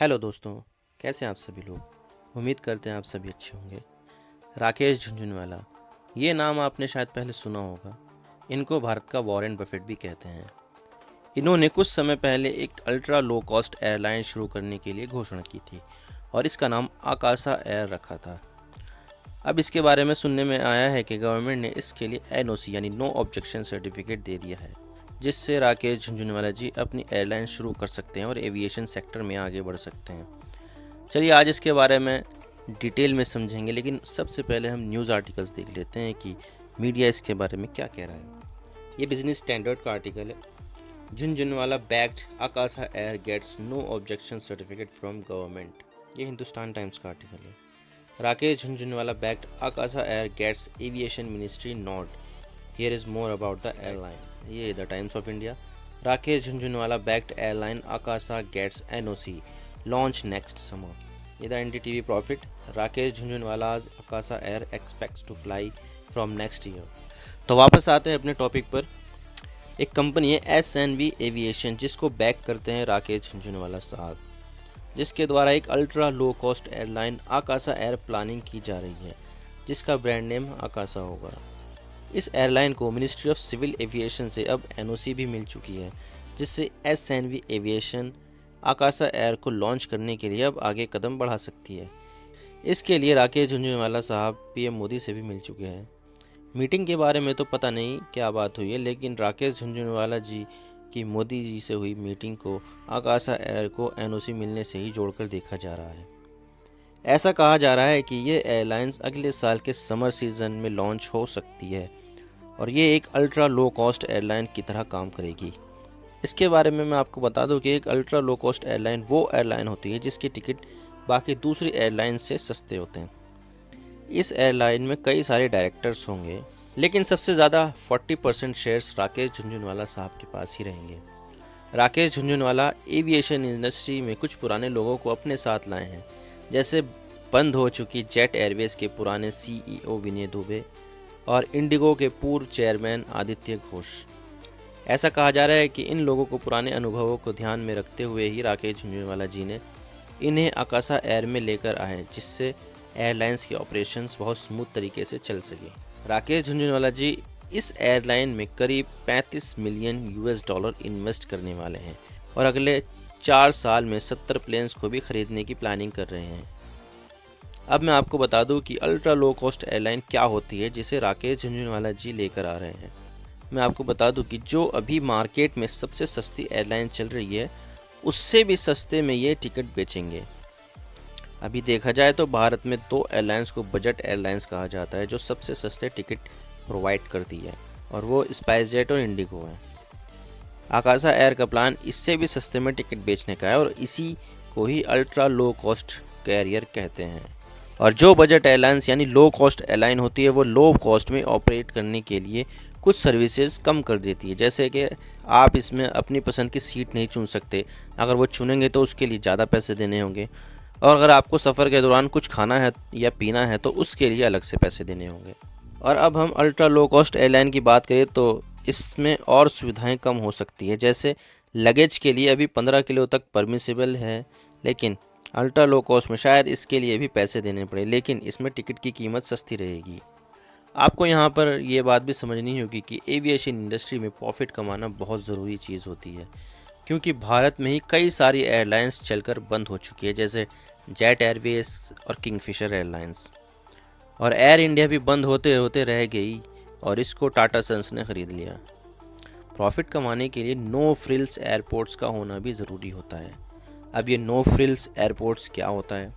Hello दोस्तों, कैसे हैं आप सभी लोग। उम्मीद करते हैं आप सभी अच्छे होंगे। राकेश झुनझुनवाला, ये नाम आपने शायद पहले सुना होगा। इनको भारत का वॉरेन बफेट भी कहते हैं। इन्होंने कुछ समय पहले एक अल्ट्रा लो कॉस्ट एयरलाइन शुरू करने के लिए घोषणा की थी और इसका नाम आकाशा एयर रखा था। अब इसके बारे में सुनने में आया है कि गवर्नमेंट ने इसके लिए एनओसी यानी नो ऑब्जेक्शन सर्टिफिकेट दे दिया है, जिससे राकेश झुनझुनवाला जी अपनी एयरलाइन शुरू कर सकते हैं और एविएशन सेक्टर में आगे बढ़ सकते हैं। चलिए आज इसके बारे में डिटेल में समझेंगे, लेकिन सबसे पहले हम न्यूज़ आर्टिकल्स देख लेते हैं कि मीडिया इसके बारे में क्या कह रहा है। ये बिजनेस स्टैंडर्ड का आर्टिकल है। Jhunjhunwala backed Akasa Air gets no objection certificate from government. ये हिंदुस्तान टाइम्स का आर्टिकल है। Rakesh Jhunjhunwala backed Akasa Air gets aviation ministry nod. Here is more about the airline. ये the Times of India. Rakesh Jhunjhunwala backed airline Akasa gets NOC launch next summer. ये the NDTV Profit. Rakesh Jhunjhunwala's Akasa Air expects to fly from next year. तो वापस आते हैं अपने topic पर। एक company है एसएनवी एविएशन, जिसको बैक करते हैं राकेश झुनझुनवाला साहब, जिसके द्वारा एक ultra low cost airline Akasa Air planning की जा रही है, जिसका ब्रांड नेम आकाशा होगा। इस एयरलाइन को मिनिस्ट्री ऑफ सिविल एविएशन से अब एनओसी भी मिल चुकी है, जिससे एसएनवी एविएशन आकाशा एयर को लॉन्च करने के लिए अब आगे कदम बढ़ा सकती है। इसके लिए राकेश झुनझुनवाला साहब पीएम मोदी से भी मिल चुके हैं। मीटिंग के बारे में तो पता नहीं क्या बात हुई है, लेकिन राकेश झुनझुनवाला जी की मोदी जी से हुई मीटिंग को आकाशा एयर को एनओसी मिलने से ही जोड़कर देखा जा रहा है। ऐसा कहा जा रहा है कि ये एयरलाइंस अगले साल के समर सीजन में लॉन्च हो सकती है और ये एक अल्ट्रा लो कॉस्ट एयरलाइन की तरह काम करेगी। इसके बारे में मैं आपको बता दूं कि एक अल्ट्रा लो कॉस्ट एयरलाइन वो एयरलाइन होती है जिसकी टिकट बाकी दूसरी एयरलाइन से सस्ते होते हैं। इस एयरलाइन में कई सारे डायरेक्टर्स होंगे, लेकिन सबसे ज़्यादा 40% शेयर्स राकेश झुनझुनवाला साहब के पास ही रहेंगे। राकेश झुनझुनवाला एविएशन इंडस्ट्री में कुछ पुराने लोगों को अपने साथ लाए हैं, जैसे बंद हो चुकी जेट एयरवेज के पुराने सीईओ विनय दुबे और इंडिगो के पूर्व चेयरमैन आदित्य घोष। ऐसा कहा जा रहा है कि इन लोगों को पुराने अनुभवों को ध्यान में रखते हुए ही राकेश झुनझुनवाला जी ने इन्हें आकाशा एयर में लेकर आए, जिससे एयरलाइंस के ऑपरेशंस बहुत स्मूथ तरीके से चल सके। राकेश झुनझुनवाला जी इस एयरलाइन में करीब 35 मिलियन US डॉलर इन्वेस्ट करने वाले हैं और अगले 4 साल में 70 प्लेन्स को भी खरीदने की प्लानिंग कर रहे हैं। अब मैं आपको बता दूं कि अल्ट्रा लो कॉस्ट एयरलाइन क्या होती है, जिसे राकेश झुनझुनवाला जी लेकर आ रहे हैं। मैं आपको बता दूं कि जो अभी मार्केट में सबसे सस्ती एयरलाइन चल रही है, उससे भी सस्ते में ये टिकट बेचेंगे। अभी देखा जाए तो भारत में 2 एयरलाइंस को बजट एयरलाइंस कहा जाता है, जो सबसे सस्ते टिकट प्रोवाइड करती है, और वो स्पाइसजेट और इंडिगो है। आकाशा एयर का प्लान इससे भी सस्ते में टिकट बेचने का है और इसी को ही अल्ट्रा लो कॉस्ट कैरियर कहते हैं। और जो बजट एयरलाइंस यानी लो कॉस्ट एयरलाइन होती है, वो लो कॉस्ट में ऑपरेट करने के लिए कुछ सर्विसेज कम कर देती है, जैसे कि आप इसमें अपनी पसंद की सीट नहीं चुन सकते। अगर वो चुनेंगे तो उसके लिए ज़्यादा पैसे देने होंगे, और अगर आपको सफ़र के दौरान कुछ खाना है या पीना है तो उसके लिए अलग से पैसे देने होंगे। और अब हम अल्ट्रा लो कॉस्ट एयरलाइन की बात करें तो इसमें और सुविधाएं कम हो सकती है, जैसे लगेज के लिए अभी 15 किलो तक परमिसिबल है, लेकिन अल्ट्रा लो कॉस्ट में शायद इसके लिए भी पैसे देने पड़े, लेकिन इसमें टिकट की कीमत सस्ती रहेगी। आपको यहाँ पर ये बात भी समझनी होगी कि एविएशन इंडस्ट्री में प्रॉफिट कमाना बहुत ज़रूरी चीज़ होती है, क्योंकि भारत में ही कई सारी एयरलाइंस चलकर बंद हो चुकी है, जैसे जेट एयरवेज और किंगफिशर एयरलाइंस। और एयर इंडिया भी बंद होते होते रह गई और इसको टाटा सन्स ने ख़रीद लिया। प्रॉफिट कमाने के लिए नो फ्रिल्स एयरपोर्ट्स का होना भी ज़रूरी होता है। अब ये नो फ्रिल्स एयरपोर्ट्स क्या होता है,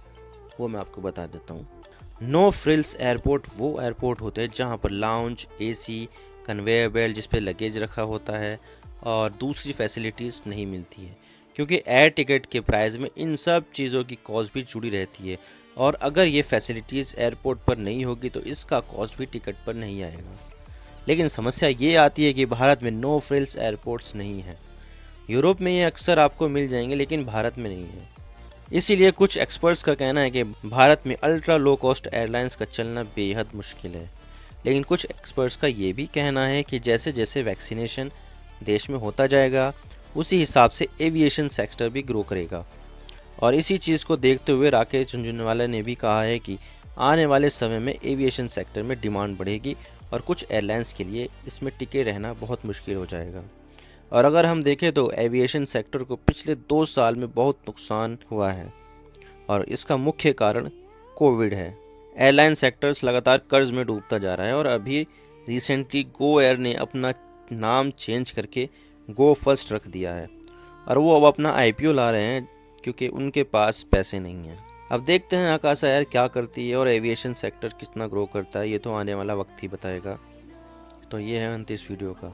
वो मैं आपको बता देता हूँ। नो फ्रिल्स एयरपोर्ट वो एयरपोर्ट होते हैं जहाँ पर लाउंज, एसी, कन्वेयर बेल्ट जिस पे लगेज रखा होता है और दूसरी फैसिलिटीज़ नहीं मिलती है, क्योंकि एयर टिकट के प्राइस में इन सब चीज़ों की कॉस्ट भी जुड़ी रहती है, और अगर ये फैसिलिटीज़ एयरपोर्ट पर नहीं होगी तो इसका कॉस्ट भी टिकट पर नहीं आएगा। लेकिन समस्या ये आती है कि भारत में नो फ्रिल्स एयरपोर्ट्स नहीं हैं। यूरोप में ये अक्सर आपको मिल जाएंगे, लेकिन भारत में नहीं है। इसीलिए कुछ एक्सपर्ट्स का कहना है कि भारत में अल्ट्रा लो कॉस्ट एयरलाइंस का चलना बेहद मुश्किल है। लेकिन कुछ एक्सपर्ट्स का ये भी कहना है कि जैसे जैसे वैक्सीनेशन देश में होता जाएगा, उसी हिसाब से एविएशन सेक्टर भी ग्रो करेगा और इसी चीज़ को देखते हुए राकेश झुनझुनवाला ने भी कहा है कि आने वाले समय में एविएशन सेक्टर में डिमांड बढ़ेगी और कुछ एयरलाइंस के लिए इसमें टिके रहना बहुत मुश्किल हो जाएगा। और अगर हम देखें तो एविएशन सेक्टर को पिछले 2 साल में बहुत नुकसान हुआ है और इसका मुख्य कारण कोविड है। एयरलाइन सेक्टर्स लगातार कर्ज में डूबता जा रहा है और अभी रिसेंटली गो एयर ने अपना नाम चेंज करके गो फर्स्ट रख दिया है और वो अब अपना आईपीओ ला रहे हैं क्योंकि उनके पास पैसे नहीं हैं। अब देखते हैं आकाशा एयर क्या करती है और एविएशन सेक्टर कितना ग्रो करता है, ये तो आने वाला वक्त ही बताएगा। तो ये है अंत इस वीडियो का।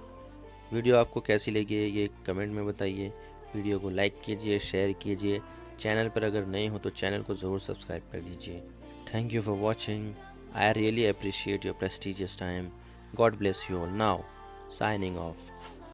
वीडियो आपको कैसी लगी है ये कमेंट में बताइए। वीडियो को लाइक कीजिए, शेयर कीजिए। चैनल पर अगर नए हो तो चैनल को ज़रूर सब्सक्राइब कर दीजिए। Thank you for watching. I really appreciate your prestigious time. God bless you all. Now signing off.